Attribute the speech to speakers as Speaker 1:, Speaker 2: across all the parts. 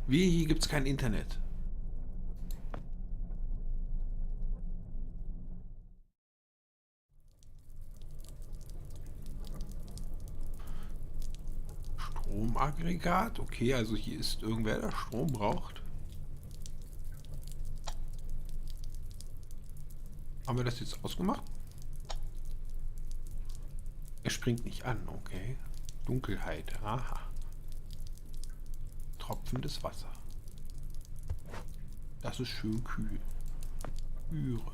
Speaker 1: Wie, hier gibt es kein Internet. Stromaggregat? Okay, also hier ist irgendwer, der Strom braucht. Haben wir das jetzt ausgemacht? Er springt nicht an, okay. Dunkelheit, aha. Tropfendes Wasser. Das ist schön kühl. Üre.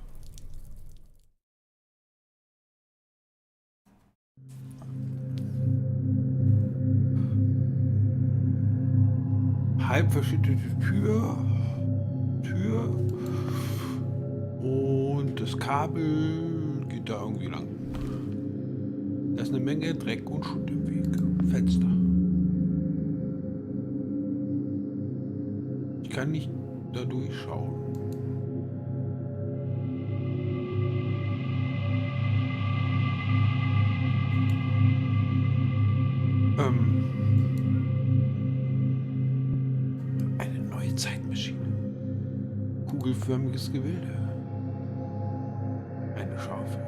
Speaker 1: Halb verschüttete Tür. Und das Kabel geht da irgendwie lang. Da ist eine Menge Dreck und Schutt im Weg. Fenster. Ich kann nicht da durchschauen. Eine neue Zeitmaschine. Kugelförmiges Gebilde. Eine Schaufel.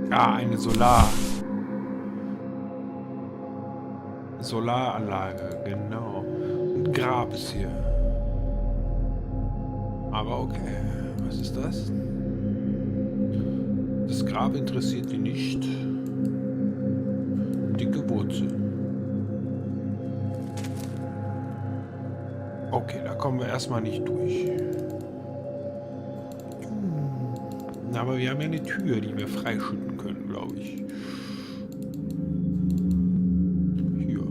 Speaker 1: Ja, eine Solaranlage, genau. Ein Grab ist hier. Aber okay, was ist das? Das Grab interessiert ihn nicht. Dicke Wurzel. Okay, da kommen wir erstmal nicht durch. Aber wir haben ja eine Tür, die wir freischütten können, glaube ich. Hier.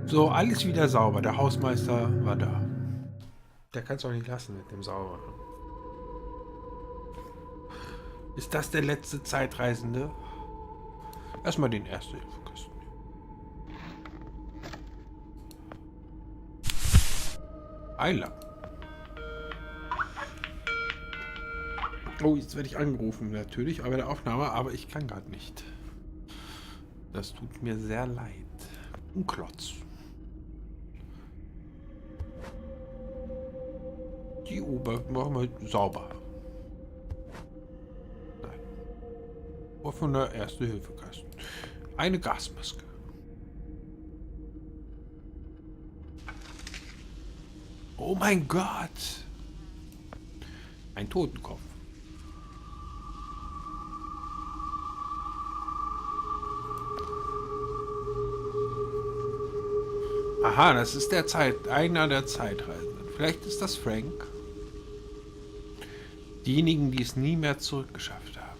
Speaker 1: So, alles wieder sauber. Der Hausmeister war da. Der kann es doch nicht lassen mit dem Sauberen. Ist das der letzte Zeitreisende? Erstmal den Erste-Hilfe-Kasten. Eiler. Oh, jetzt werde ich angerufen, natürlich, aber der Aufnahme, aber ich kann gerade nicht. Das tut mir sehr leid. Ein Klotz. Die Ober machen wir sauber. Nein. Offener Erste-Hilfe-Kasten. Eine Gasmaske. Oh mein Gott! Ein Totenkopf. Aha, das ist einer der Zeitreisenden. Vielleicht ist das Frank. Diejenigen, die es nie mehr zurückgeschafft haben.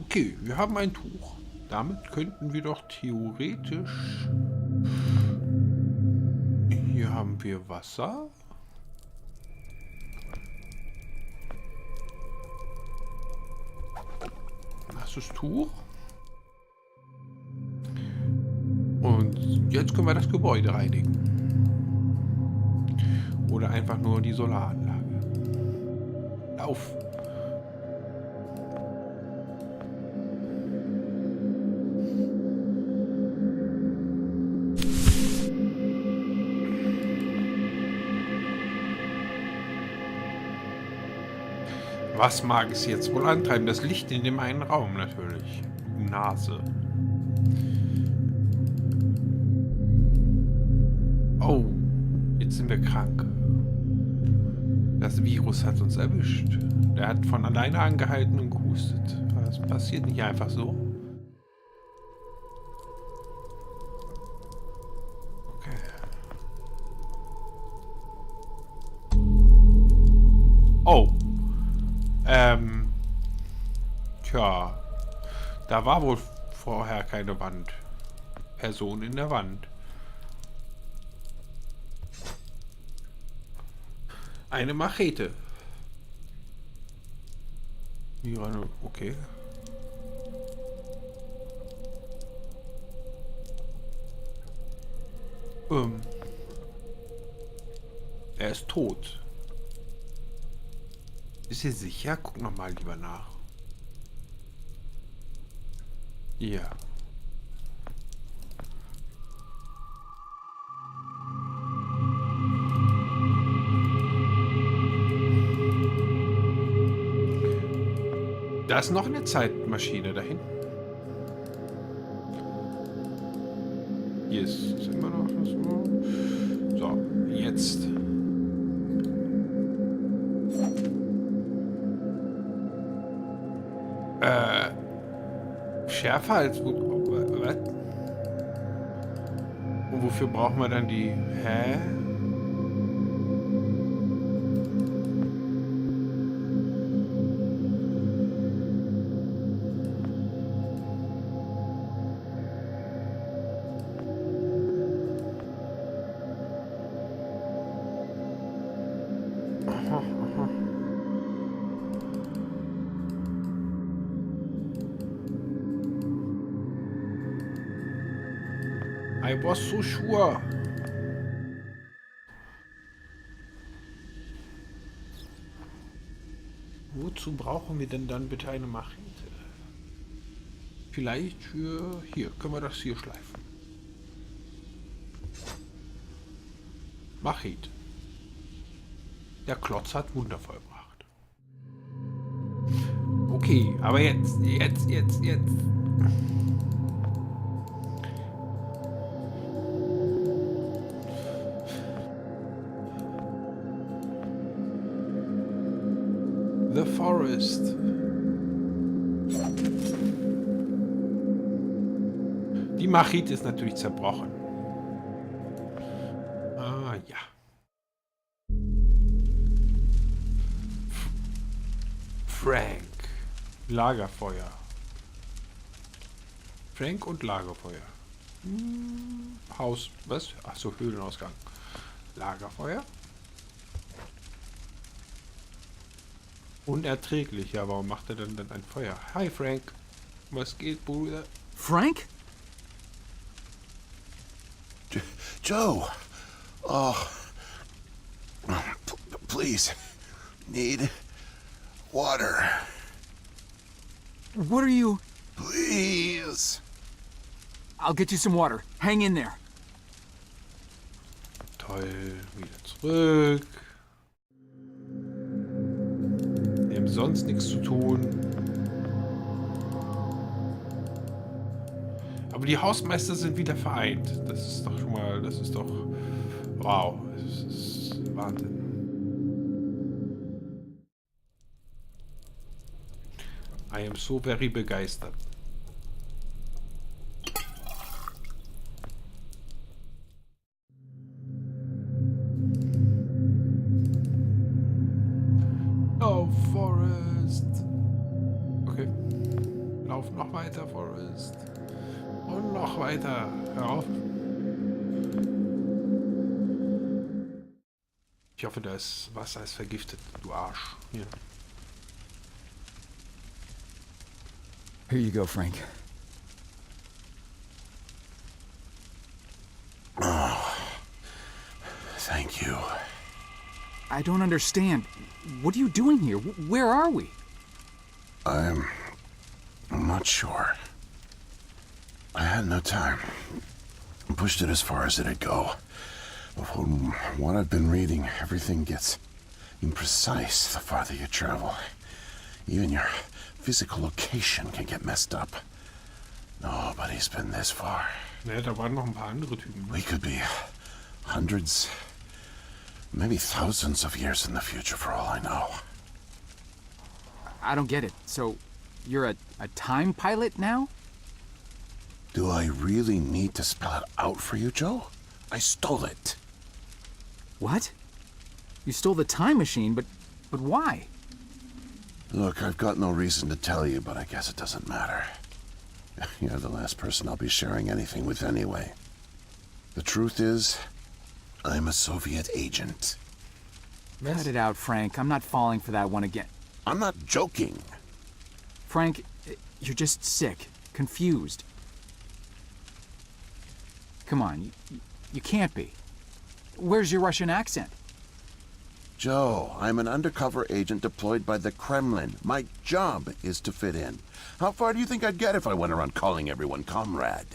Speaker 1: Okay, wir haben ein Tuch. Damit könnten wir doch theoretisch... Hier haben wir Wasser. Das ist Tuch. Und jetzt können wir das Gebäude reinigen. Oder einfach nur die Solaranlage. Lauf! Was mag es jetzt wohl antreiben? Das Licht in dem einen Raum natürlich. Nase. Oh, jetzt sind wir krank. Das Virus hat uns erwischt. Der hat von alleine angehalten und gehustet. Das passiert nicht einfach so. Okay. Oh. Tja. Da war wohl vorher keine Wand. Person in der Wand. Eine Machete. Okay. Er ist tot. Ist ihr sicher? Guck noch mal lieber nach. Ja. Da ist noch eine Zeitmaschine da hinten. Hier ist immer noch so. So, jetzt. Schärfer als gut. Was? Und wofür brauchen wir dann die? Hä? I was so sure. Wozu brauchen wir denn dann bitte eine Machete? Vielleicht für... Hier, können wir das hier schleifen. Machete. Der Klotz hat Wunder vollbracht. Okay, aber jetzt. The Forest. Die Machete ist natürlich zerbrochen. Ah, ja. Frank. Lagerfeuer. Frank und Lagerfeuer. Haus. Was? Achso, Höhlenausgang. Lagerfeuer. Unerträglich, ja, warum macht er denn dann ein Feuer? Hi Frank, was geht, Bruder?
Speaker 2: Frank?
Speaker 3: Joe! Oh. Please. Need water.
Speaker 2: What are you...
Speaker 3: Please.
Speaker 2: I'll get you some water. Hang in there.
Speaker 1: Toll, wieder zurück. Wir haben sonst nichts zu tun. Aber die Hausmeister sind wieder vereint. Das ist doch schon mal, das ist doch... Wow, das ist Wahnsinn. I am so very begeistert. Oh, Forest. Okay. Lauf noch weiter, Forest. Und noch weiter. Hör auf. Ich hoffe, das Wasser ist vergiftet, du Arsch. Hier.
Speaker 2: Here you go, Frank.
Speaker 3: Oh. Thank you.
Speaker 2: I don't understand. What are you doing here? Where are we?
Speaker 3: I'm not sure. I had no time. Pushed it as far as it'd go. But from what I've been reading, everything gets imprecise the farther you travel. Even your physical location can get messed up. Nobody's been this far.
Speaker 1: Ja, da waren noch ein paar andere Typen.
Speaker 3: We could be hundreds, maybe thousands of years in the future for all I know.
Speaker 2: I don't get it. So, you're a time pilot now?
Speaker 3: Do I really need to spell it out for you, Joe? I stole it.
Speaker 2: What? You stole the time machine, but why?
Speaker 3: Look, I've got no reason to tell you, but I guess it doesn't matter. You're the last person I'll be sharing anything with anyway. The truth is, I'm a Soviet agent.
Speaker 2: Cut it out, Frank. I'm not falling for that one again.
Speaker 3: I'm not joking.
Speaker 2: Frank, you're just sick, confused. Come on, You can't be. Where's your Russian accent?
Speaker 3: Joe, I'm an undercover agent deployed by the Kremlin. My job is to fit in. How far do you think I'd get if I went around calling everyone comrade?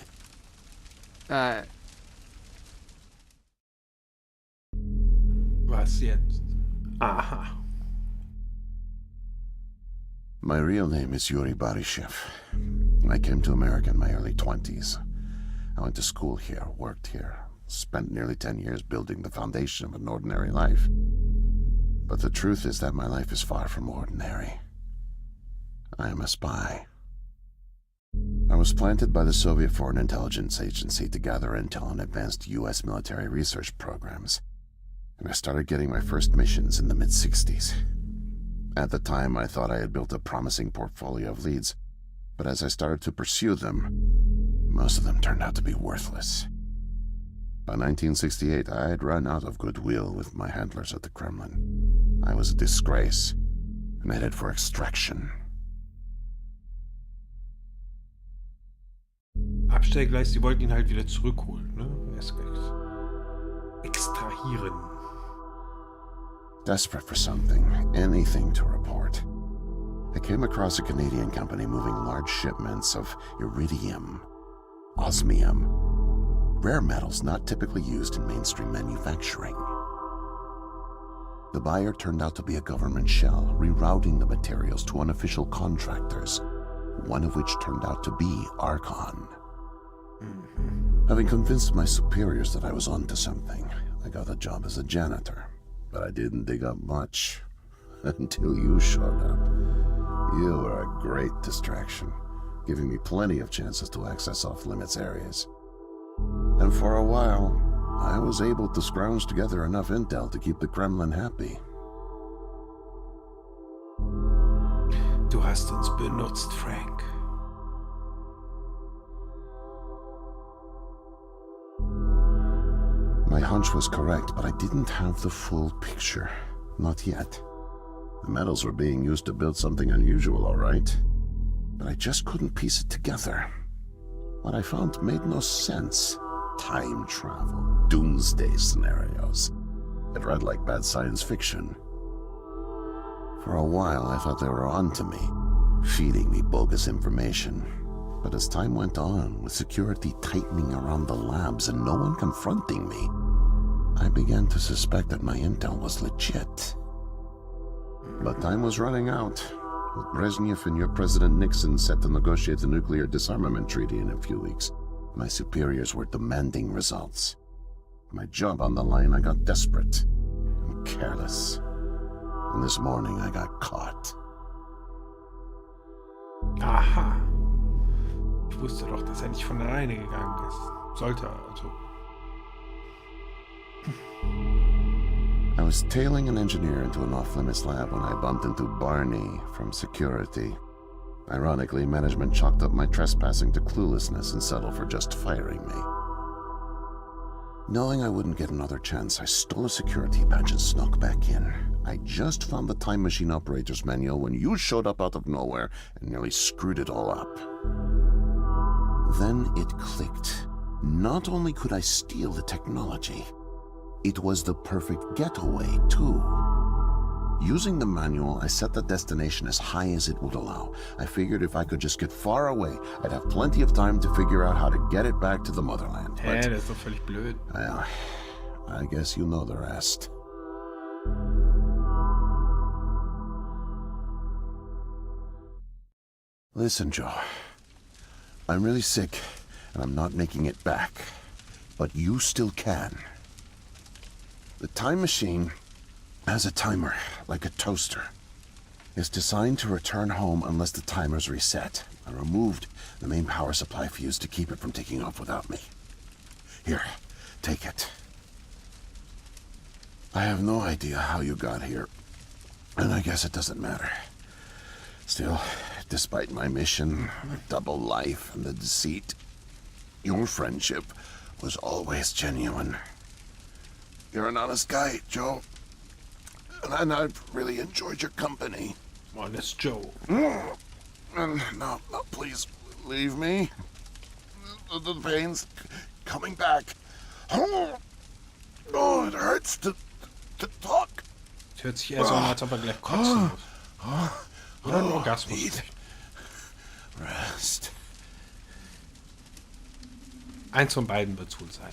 Speaker 1: Was jetzt? Aha.
Speaker 3: My real name is Yuri Barishev. I came to America in my early 20s. I went to school here, worked here, spent nearly 10 years building the foundation of an ordinary life. But the truth is that my life is far from ordinary. I am a spy. I was planted by the Soviet Foreign Intelligence Agency to gather intel on advanced U.S. military research programs, and I started getting my first missions in the mid-60s. At the time, I thought I had built a promising portfolio of leads, but as I started to pursue them, most of them turned out to be worthless. By 1968, I had run out of goodwill with my handlers at the Kremlin. I was a disgrace, and headed for extraction.
Speaker 1: Abstellgleis, sie wollten ihn halt wieder zurückholen, ne? Extrahieren.
Speaker 3: Desperate for something, anything to report. I came across a Canadian company moving large shipments of iridium, osmium, rare metals not typically used in mainstream manufacturing. The buyer turned out to be a government shell, rerouting the materials to unofficial contractors, one of which turned out to be Archon. Having convinced my superiors that I was onto something, I got a job as a janitor, but I didn't dig up much until you showed up. You were a great distraction, giving me plenty of chances to access off-limits areas. And for a while, I was able to scrounge together enough intel to keep the Kremlin happy.
Speaker 1: Du hast uns benutzt, Frank.
Speaker 3: My hunch was correct, but I didn't have the full picture. Not yet. The metals were being used to build something unusual, all right. But I just couldn't piece it together. What I found made no sense. Time travel, doomsday scenarios. It read like bad science fiction. For a while, I thought they were onto me, feeding me bogus information. But as time went on, with security tightening around the labs and no one confronting me, I began to suspect that my intel was legit. But time was running out, with Brezhnev and your President Nixon set to negotiate the nuclear disarmament treaty in a few weeks. My superiors were demanding results. My job on the line, I got desperate and careless. And this morning, I got caught.
Speaker 1: Aha. Ich wusste doch, dass er nicht von alleine gegangen ist. Sollte er also.
Speaker 3: I was tailing an engineer into an off-limits lab when I bumped into Barney from security. Ironically, management chalked up my trespassing to cluelessness and settled for just firing me. Knowing I wouldn't get another chance, I stole a security badge and snuck back in. I just found the time machine operator's manual when you showed up out of nowhere and nearly screwed it all up. Then it clicked. Not only could I steal the technology, it was the perfect getaway, too. Using the manual, I set the destination as high as it would allow. I figured if I could just get far away, I'd have plenty of time to figure out how to get it back to the motherland.
Speaker 1: Hä, das ist doch völlig blöd.
Speaker 3: Well, I guess you know the rest. Listen, Joe. I'm really sick, and I'm not making it back. But you still can. The time machine has a timer, like a toaster. It's designed to return home unless the timer's reset. I removed the main power supply fuse to keep it from taking off without me. Here, take it. I have no idea how you got here, and I guess it doesn't matter. Still, despite my mission, the double life, and the deceit, your friendship was always genuine. You're an honest guy, Joe. And I've really enjoyed your company.
Speaker 1: Honest Joe.
Speaker 3: And now, please leave me. The pain's coming back. Oh, it hurts to talk.
Speaker 1: Es hört sich eher so an, als ob er gleich kotzen muss. Oder ein Orgasmus.
Speaker 3: Need rest.
Speaker 1: Eins von beiden wird es wohl sein.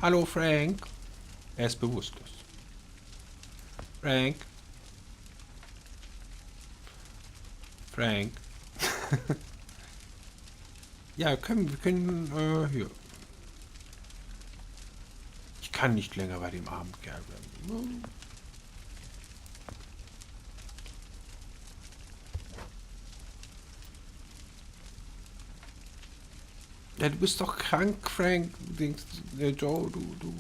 Speaker 1: Hallo Frank. Er ist bewusstlos. Frank. Frank. Ja, wir können hier. Ich kann nicht länger bei dem armen Kerl bleiben. Ja, du bist doch krank, Frank. Joe, du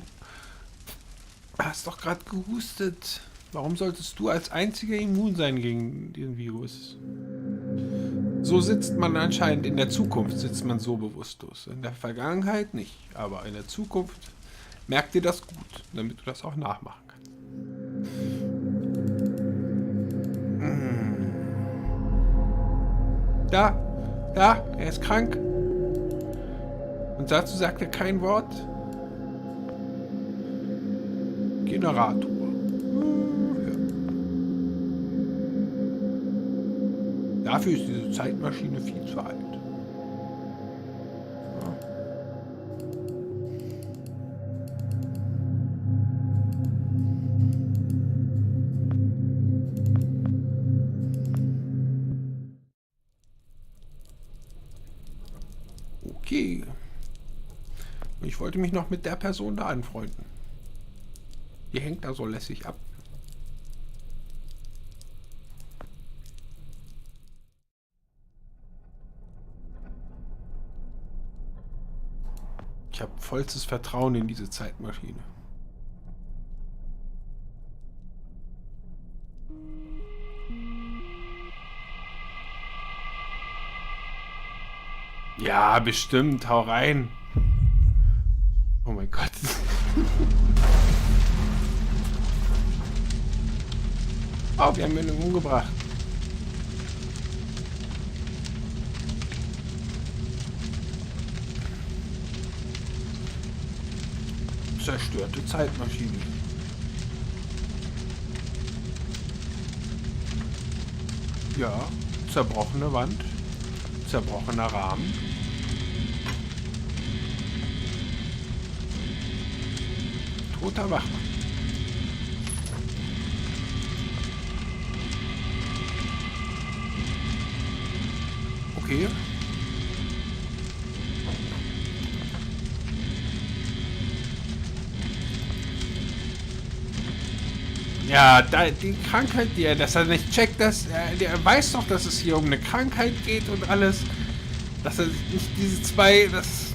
Speaker 1: hast doch gerade gehustet. Warum solltest du als einziger immun sein gegen den Virus? So sitzt man anscheinend in der Zukunft, sitzt man so bewusstlos. In der Vergangenheit nicht, aber in der Zukunft merkt dir das gut, damit du das auch nachmachen kannst. Da, er ist krank. Und dazu sagt er kein Wort. Generator. Ja. Dafür ist diese Zeitmaschine viel zu alt. Ja. Okay. Ich wollte mich noch mit der Person da anfreunden. Die hängt da so lässig ab. Ich habe vollstes Vertrauen in diese Zeitmaschine. Ja, bestimmt. Hau rein. Oh mein Gott. Oh, wir haben ihn umgebracht. Zerstörte Zeitmaschine. Ja, zerbrochene Wand, zerbrochener Rahmen. Toter Wachmann. Okay. Ja, die Krankheit, dass er nicht checkt, der weiß doch, dass es hier um eine Krankheit geht und alles. Dass er nicht diese zwei, das...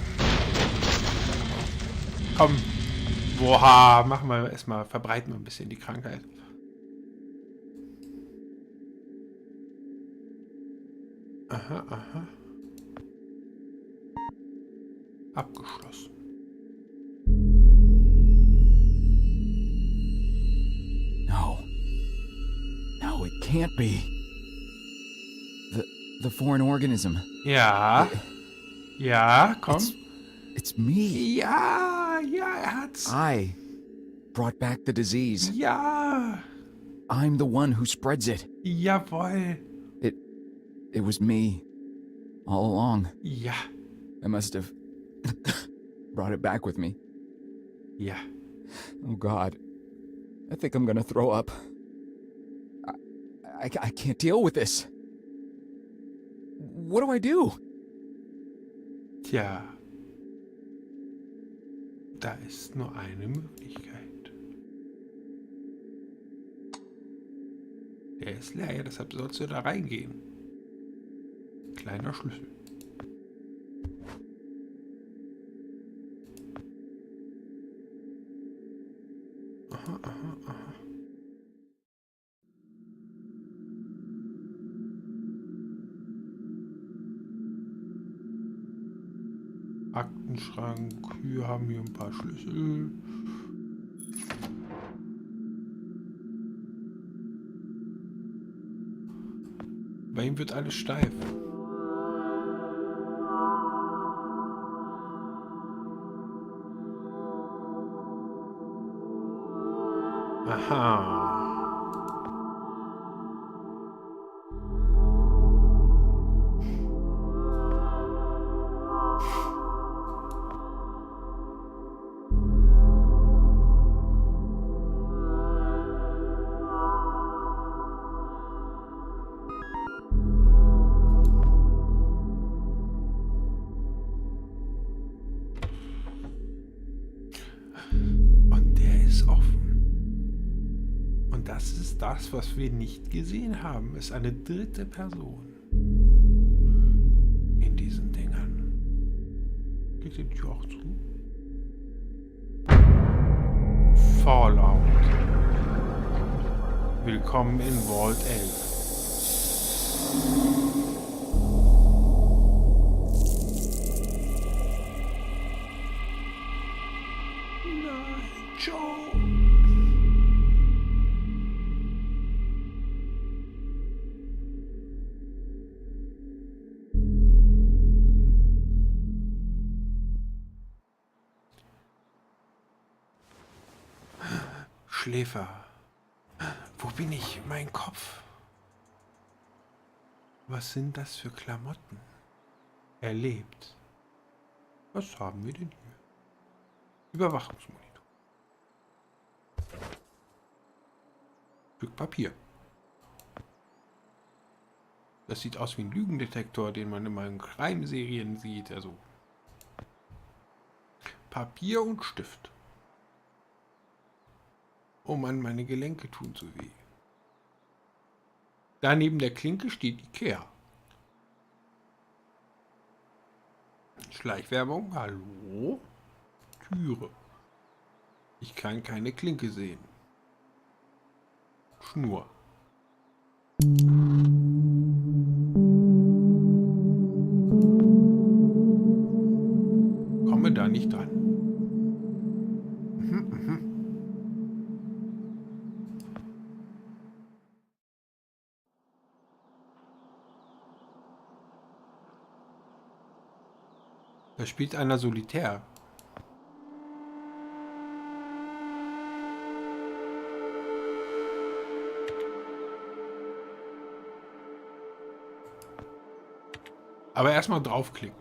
Speaker 1: Komm. Boah, machen wir erstmal, verbreiten wir ein bisschen die Krankheit. Aha, aha. Abgeschlossen.
Speaker 2: No, it can't be. The foreign organism.
Speaker 1: Ja. Ja, komm.
Speaker 2: It's me.
Speaker 1: Ja, er hat's.
Speaker 2: I brought back the disease.
Speaker 1: Ja.
Speaker 2: I'm the one who spreads it.
Speaker 1: Jawohl.
Speaker 2: It was me. All along.
Speaker 1: Ja.
Speaker 2: I must have brought it back with me.
Speaker 1: Ja.
Speaker 2: Oh God. I think I'm gonna throw up. I can't deal with this. What do I do?
Speaker 1: Tja. Da ist nur eine Möglichkeit. Der ist leer, ja, deshalb sollst du da reingehen. Kleiner Schlüssel. Aha, aha, aha. Aktenschrank. Wir haben hier ein paar Schlüssel. Bei ihm wird alles steif. Aha. Und der ist offen. Und das ist das, was wir nicht gesehen haben. Ist eine dritte Person in diesen Dingern. Geht die Tür auch zu? Fallout. Willkommen in Vault 11. Nein, Joe. Schläfer. Wo bin ich? Mein Kopf. Was sind das für Klamotten? Er lebt. Was haben wir denn hier? Überwachungsmonitor. Stück Papier. Das sieht aus wie ein Lügendetektor, den man in meinen Crime-Serien sieht. Also Papier und Stift. Oh Mann, meine Gelenke tun so weh. Da neben der Klinke steht Ikea. Schleichwerbung. Hallo? Türe. Ich kann keine Klinke sehen. Schnur. Komme da nicht dran. Da spielt einer Solitär. Aber erstmal draufklicken.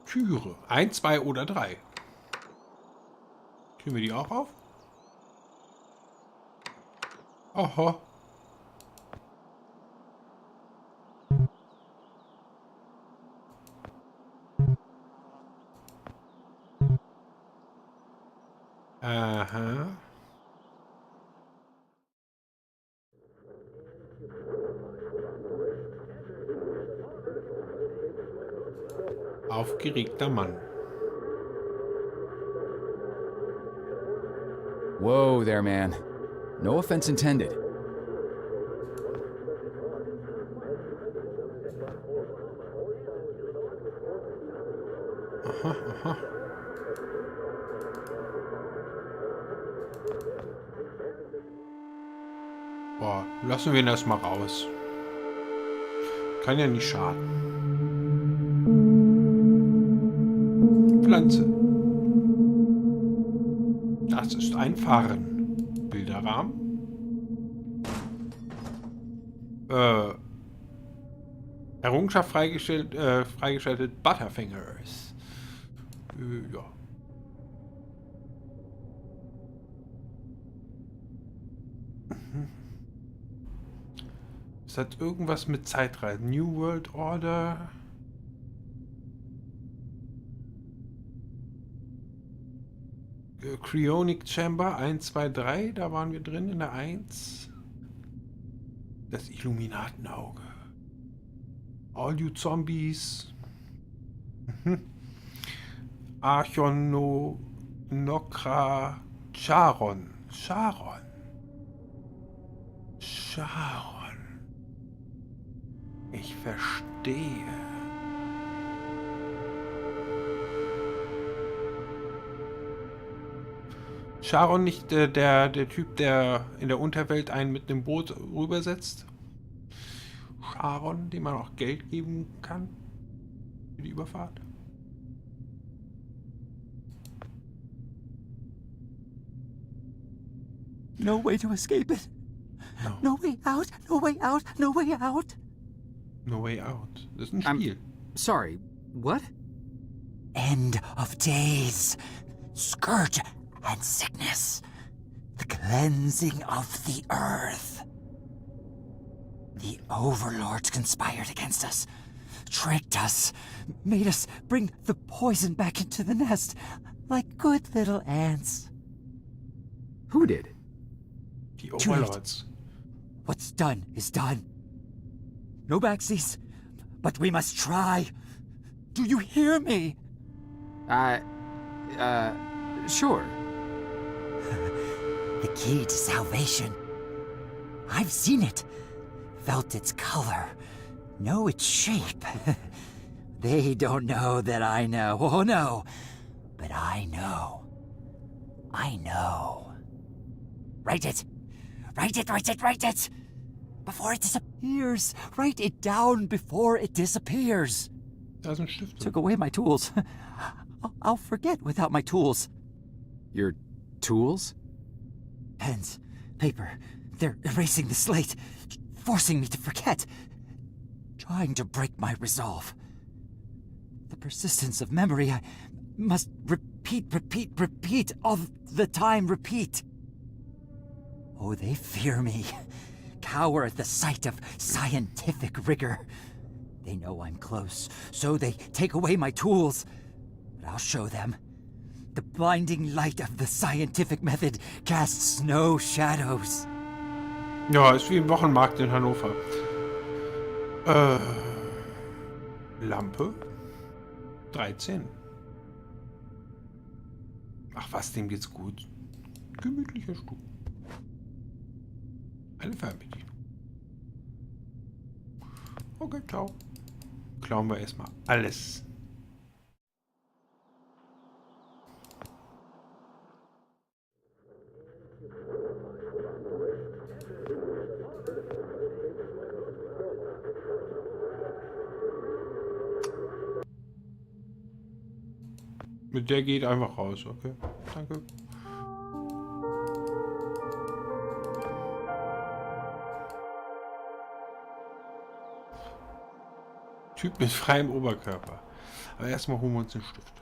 Speaker 1: Türe. 1, 2 oder 3. Kriegen wir die auch auf? Oho. Aha. Aufgeregter Mann.
Speaker 2: Whoa there, man. No offense intended.
Speaker 1: Aha, aha. Boah, lassen wir ihn erstmal raus. Kann ja nicht schaden. Pflanze. Das ist ein Farn. Bilderrahmen. Errungenschaft freigeschaltet Butterfingers. Ja. Es hat irgendwas mit Zeitreisen. New World Order. Cryonic Chamber 1, 2, 3. Da waren wir drin in der 1. Das Illuminatenauge. All you Zombies. Archonokra Charon. Charon. Ich verstehe. Charon nicht der Typ, der in der Unterwelt einen mit einem Boot rübersetzt? Charon, dem man auch Geld geben kann für die Überfahrt?
Speaker 2: No way to escape it.
Speaker 1: No.
Speaker 2: No way out. No way out. No way out.
Speaker 1: No Way Out. Das ist ein Spiel.
Speaker 2: Sorry, what?
Speaker 4: End of days, scourge and sickness, the cleansing of the earth. The overlords conspired against us, tricked us, made us bring the poison back into the nest, like good little ants.
Speaker 2: Who did?
Speaker 1: Die Overlords.
Speaker 4: What's done is done. No backsies, but we must try. Do you hear me?
Speaker 2: Sure.
Speaker 4: The key to salvation. I've seen it, felt its color, know its shape. They don't know that I know. Oh no, but I know. I know. Write it. Write it, write it, write it! Before it disappears. Write it down before it disappears.
Speaker 1: Da ist ein Stift.
Speaker 4: Took away my tools. I'll forget without my tools.
Speaker 2: Your tools?
Speaker 4: Pens, paper, they're erasing the slate, forcing me to forget, trying to break my resolve. The persistence of memory, I must repeat, all the time repeat. Oh, they fear me, cower at the sight of scientific rigor. They know I'm close, so they take away my tools. But I'll show them. The blinding light of the scientific method casts no shadows.
Speaker 1: Ja, ist wie im Wochenmarkt in Hannover. Lampe? 13. Ach was, dem geht's gut. Gemütlicher Stuhl. Eine Fernbedienung. Okay, ciao. Klauen wir erstmal alles. Mit der geht einfach raus, okay? Danke. Typ mit freiem Oberkörper. Aber erstmal holen wir uns den Stift.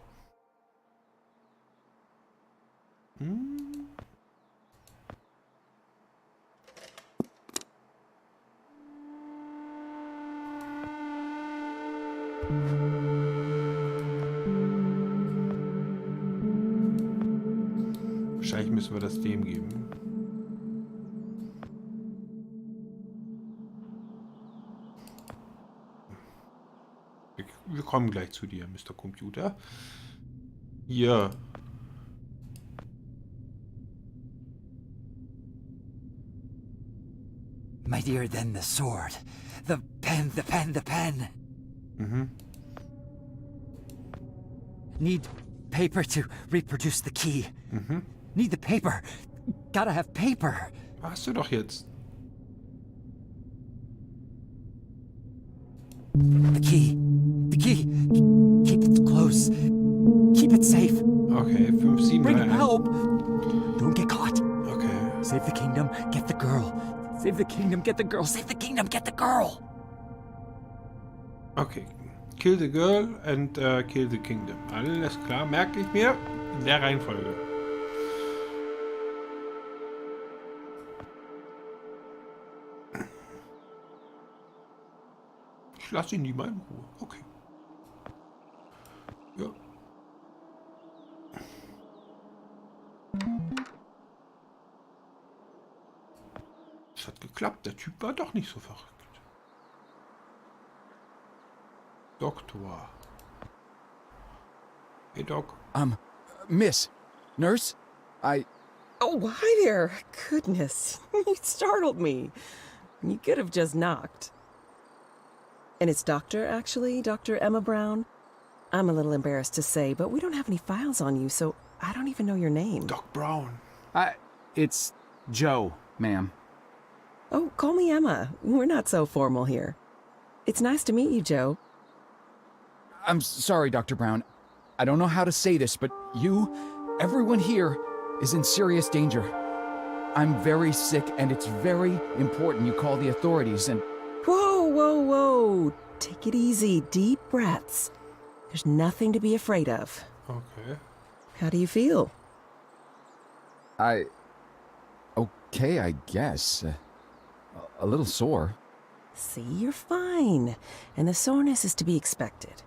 Speaker 1: Wahrscheinlich müssen wir das dem geben. Wir kommen gleich zu dir, Mr. Computer. Hier.
Speaker 4: Mightier than the sword. The pen, the pen, the pen. Need paper to reproduce the key. Need the paper. Gotta have paper.
Speaker 1: Hast du doch jetzt.
Speaker 4: The key. The key. Keep it close. Keep it safe.
Speaker 1: Okay, 5, 7,
Speaker 4: Bring
Speaker 1: 3, 1.
Speaker 4: help. Don't get caught.
Speaker 1: Okay.
Speaker 4: Save the kingdom, get the girl. Save the kingdom, get the girl. Save the kingdom, get the girl.
Speaker 1: Okay. Kill the girl and kill the kingdom. Alles klar, merke ich mir. In der Reihenfolge. Ich lasse ihn nie mal in Ruhe. Okay. Ja. Es hat geklappt. Der Typ war doch nicht so verrückt. Doktor. Hey, Doc.
Speaker 2: Miss, nurse,
Speaker 5: Oh, hi there. Goodness, you startled me. You could have just knocked. And it's Doctor, actually, Dr. Emma Brown. I'm a little embarrassed to say, but we don't have any files on you, so I don't even know your name.
Speaker 1: Doc Brown.
Speaker 2: it's Joe, ma'am.
Speaker 5: Oh, call me Emma. We're not so formal here. It's nice to meet you, Joe.
Speaker 2: I'm sorry, Dr. Brown. I don't know how to say this, but everyone here, is in serious danger. I'm very sick, and it's very important you call the authorities and...
Speaker 5: Whoa, whoa, whoa. Take it easy. Deep breaths. There's nothing to be afraid of.
Speaker 1: Okay.
Speaker 5: How do you feel?
Speaker 2: Okay, I guess. A little sore.
Speaker 5: See, you're fine. And the soreness is to be expected.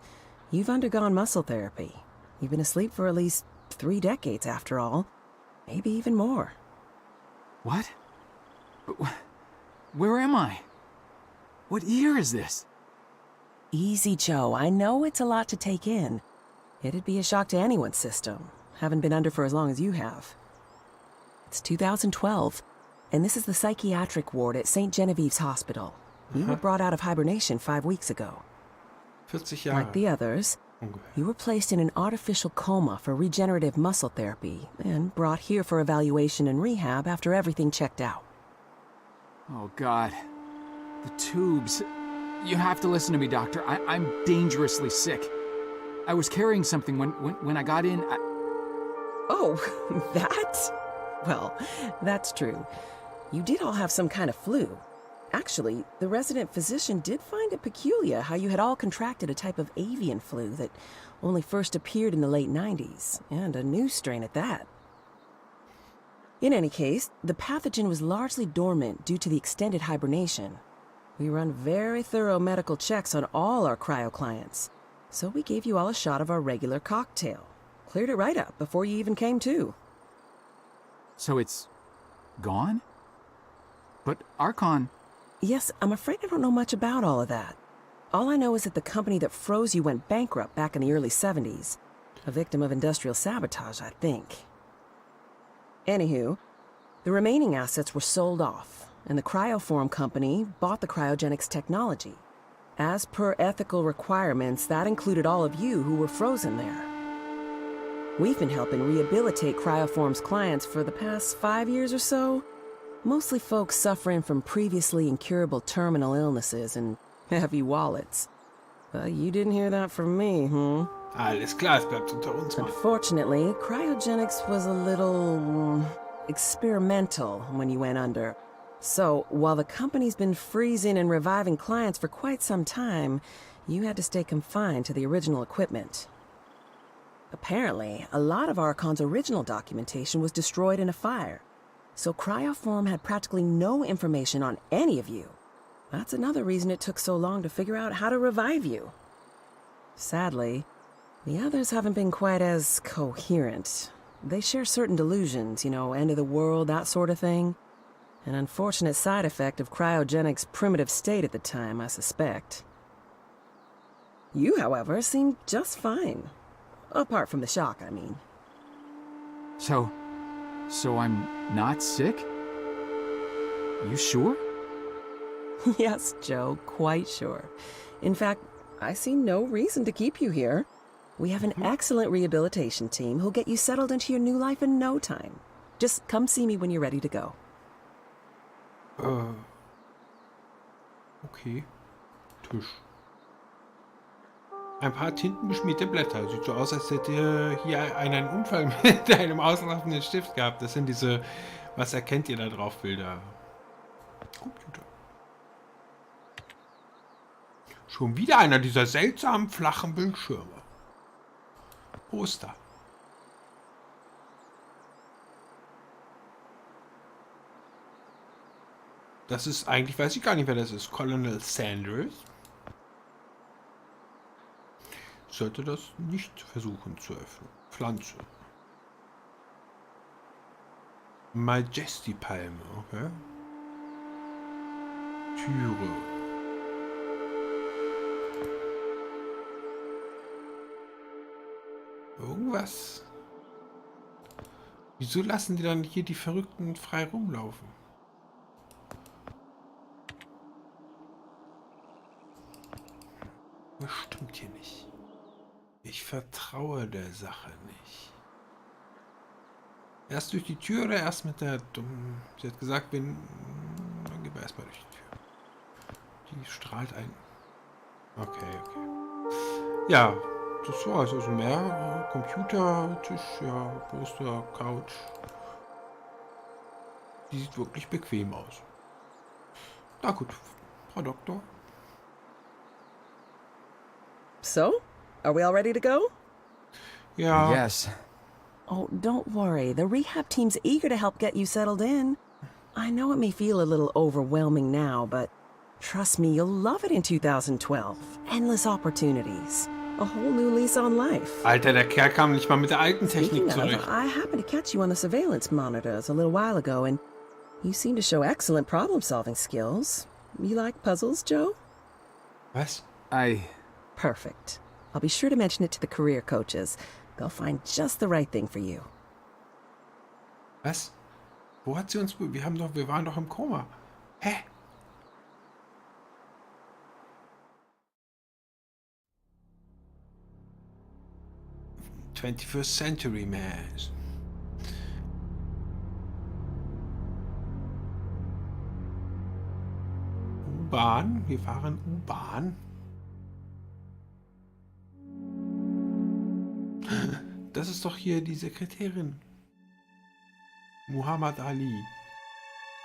Speaker 5: You've undergone muscle therapy. You've been asleep for at least 3 decades, after all. Maybe even more.
Speaker 2: What? Where am I? What year is this?
Speaker 5: Easy, Joe. I know it's a lot to take in. It'd be a shock to anyone's system. Haven't been under for as long as you have. It's 2012, and this is the psychiatric ward at St. Genevieve's Hospital. You were brought out of hibernation 5 weeks ago.
Speaker 1: 40 Jahre.
Speaker 5: Like the others, you were placed in an artificial coma for regenerative muscle therapy and brought here for evaluation and rehab after everything checked out.
Speaker 2: Oh, God. The tubes. You have to listen to me, Doctor. I'm dangerously sick. I was carrying something when I got in.
Speaker 5: Oh, that? Well, that's true. You did all have some kind of flu. Actually, the resident physician did find it peculiar how you had all contracted a type of avian flu that only first appeared in the late 90s, and a new strain at that. In any case, the pathogen was largely dormant due to the extended hibernation. We run very thorough medical checks on all our cryo clients, so we gave you all a shot of our regular cocktail. Cleared it right up before you even came to.
Speaker 2: So it's gone? But Archon...
Speaker 5: Yes, I'm afraid I don't know much about all of that. All I know is that the company that froze you went bankrupt back in the early 70s. A victim of industrial sabotage, I think. Anywho, the remaining assets were sold off, and the Cryoform company bought the cryogenics technology. As per ethical requirements, that included all of you who were frozen there. We've been helping rehabilitate Cryoform's clients for the past 5 years or so. Mostly folks suffering from previously incurable terminal illnesses and heavy wallets. But you didn't hear that from me,
Speaker 1: Alles klar, es bleibt unter uns, Mann.
Speaker 5: Unfortunately, cryogenics was a little experimental when you went under. So, while the company's been freezing and reviving clients for quite some time, you had to stay confined to the original equipment. Apparently, a lot of Archon's original documentation was destroyed in a fire. So Cryoform had practically no information on any of you. That's another reason it took so long to figure out how to revive you. Sadly, the others haven't been quite as coherent. They share certain delusions, end of the world, that sort of thing. An unfortunate side effect of cryogenics' primitive state at the time, I suspect. You, however, seemed just fine. Apart from the shock, I mean.
Speaker 2: So I'm not sick? You sure?
Speaker 5: Yes, Joe, quite sure. In fact, I see no reason to keep you here. We have an excellent rehabilitation team who'll get you settled into your new life in no time. Just come see me when you're ready to go.
Speaker 1: Okay. Tisch. Ein paar tintenbeschmierte Blätter. Sieht so aus, als hätte hier einer einen Unfall mit einem auslaufenden Stift gehabt. Das sind diese, was erkennt ihr da drauf, Bilder. Computer. Schon wieder einer dieser seltsamen flachen Bildschirme. Poster. Das ist eigentlich, weiß ich gar nicht, wer das ist. Colonel Sanders. Sollte das nicht versuchen zu öffnen. Pflanze. Majesty-Palme, okay. Türe. Irgendwas. Wieso lassen die dann hier die Verrückten frei rumlaufen? Das stimmt hier nicht. Ich vertraue der Sache nicht. Erst durch die Tür oder erst mit der dummen... Sie hat gesagt, dann gehen wir erstmal durch die Tür. Die strahlt ein. Okay. Ja, das war's. Also mehr Computer, Tisch, ja, Poster, Couch. Die sieht wirklich bequem aus. Na gut, Frau Doktor.
Speaker 5: So, are we all ready to go?
Speaker 1: Ja.
Speaker 2: Yes.
Speaker 5: Oh, don't worry. The rehab team's eager to help get you settled in. I know it may feel a little overwhelming now, but trust me, you'll love it in 2012. Endless opportunities. A whole new lease on life.
Speaker 1: Alter, der Kerl kam nicht mal mit der alten
Speaker 5: Speaking
Speaker 1: Technik zurecht.
Speaker 5: of, I happened to catch you on the surveillance monitors a little while ago, and you seem to show excellent problem-solving skills. You like puzzles, Joe?
Speaker 1: Was?
Speaker 5: Perfect. I'll be sure to mention it to the career coaches. They'll find just the right thing for you.
Speaker 1: Was? Wo hat sie uns... Wir waren doch im Koma. Hä? »21st Century Man«. U-Bahn? Wir fahren U-Bahn. Das ist doch hier die Sekretärin. Muhammad Ali.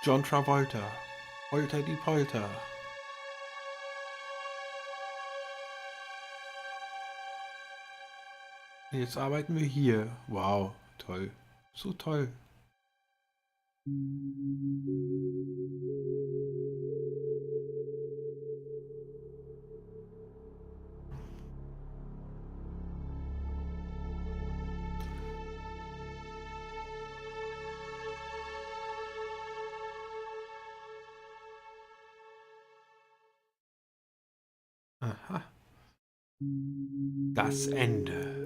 Speaker 1: John Travolta. Holter die Polter. Jetzt arbeiten wir hier. Wow, toll. So toll. Aha. Das Ende.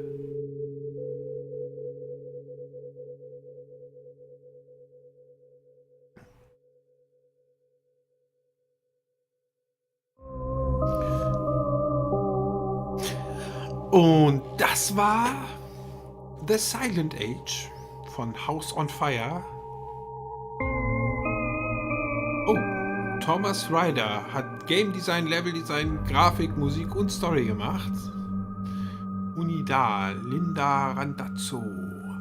Speaker 1: Und das war The Silent Age von House on Fire. Oh, Thomas Ryder hat Game Design, Level Design, Grafik, Musik und Story gemacht. Unida, Linda Randazzo,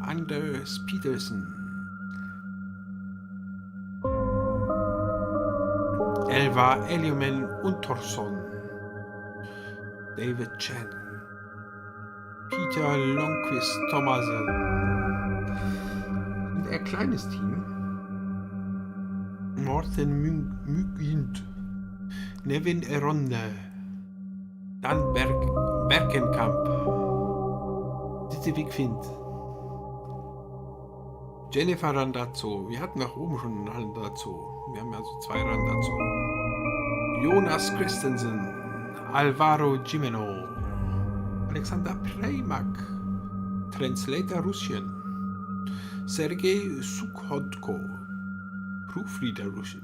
Speaker 1: Anders Peterson, Elva Eliomen Unterson, David Chen, Peter Longquist Thomasen. Ein eher kleines Team. Morten Mygint, Nevin Eronde, Dan Berkenkamp, Sitzewig Fint, Jennifer Randazzo. Wir hatten nach oben schon einen Randazzo. Wir haben also 2 Randazzo. Jonas Christensen, Alvaro Gimeno, Alexander Preimak, Translator Russian, Sergei Sukhodko, Proofreader Russian,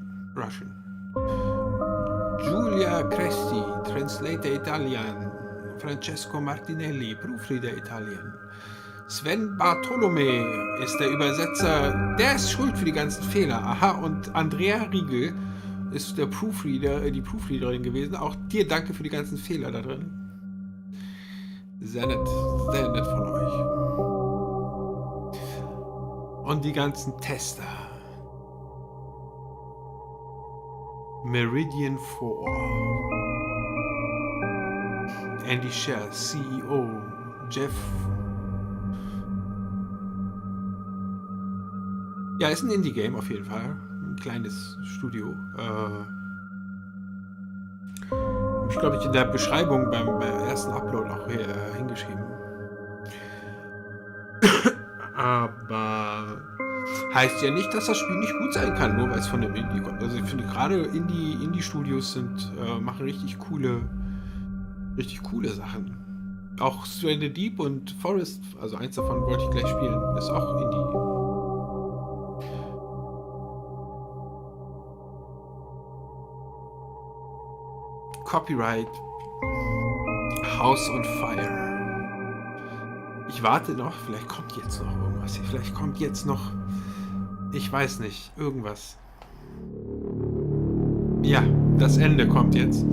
Speaker 1: Giulia Cresti, Translator Italian, Francesco Martinelli, Proofreader Italien, Sven Bartolome ist der Übersetzer, der ist schuld für die ganzen Fehler. Aha, und Andrea Riegel ist der Proofreader, die Proofreaderin gewesen. Auch dir danke für die ganzen Fehler da drin. Sehr nett von euch. Und die ganzen Tester. Meridian 4. Andy Scher, CEO. Jeff. Ja, ist ein Indie-Game auf jeden Fall. Ein kleines Studio. Ich glaube, in der Beschreibung beim ersten Upload auch hingeschrieben. Aber heißt ja nicht, dass das Spiel nicht gut sein kann, nur weil es von dem Indie kommt. Also ich finde gerade Indie-Studios machen richtig coole Sachen. Auch Stranded Deep und Forest, also eins davon wollte ich gleich spielen, ist auch Indie. Copyright House on Fire. Ich warte noch, vielleicht kommt jetzt noch irgendwas. Vielleicht kommt jetzt noch, ich weiß nicht, irgendwas. Ja, das Ende kommt jetzt.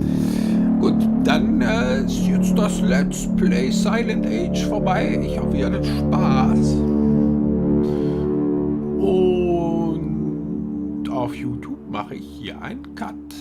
Speaker 1: Gut, dann ist jetzt das Let's Play Silent Age vorbei. Ich hoffe, ihr hattet Spaß. Und auf YouTube mache ich hier einen Cut.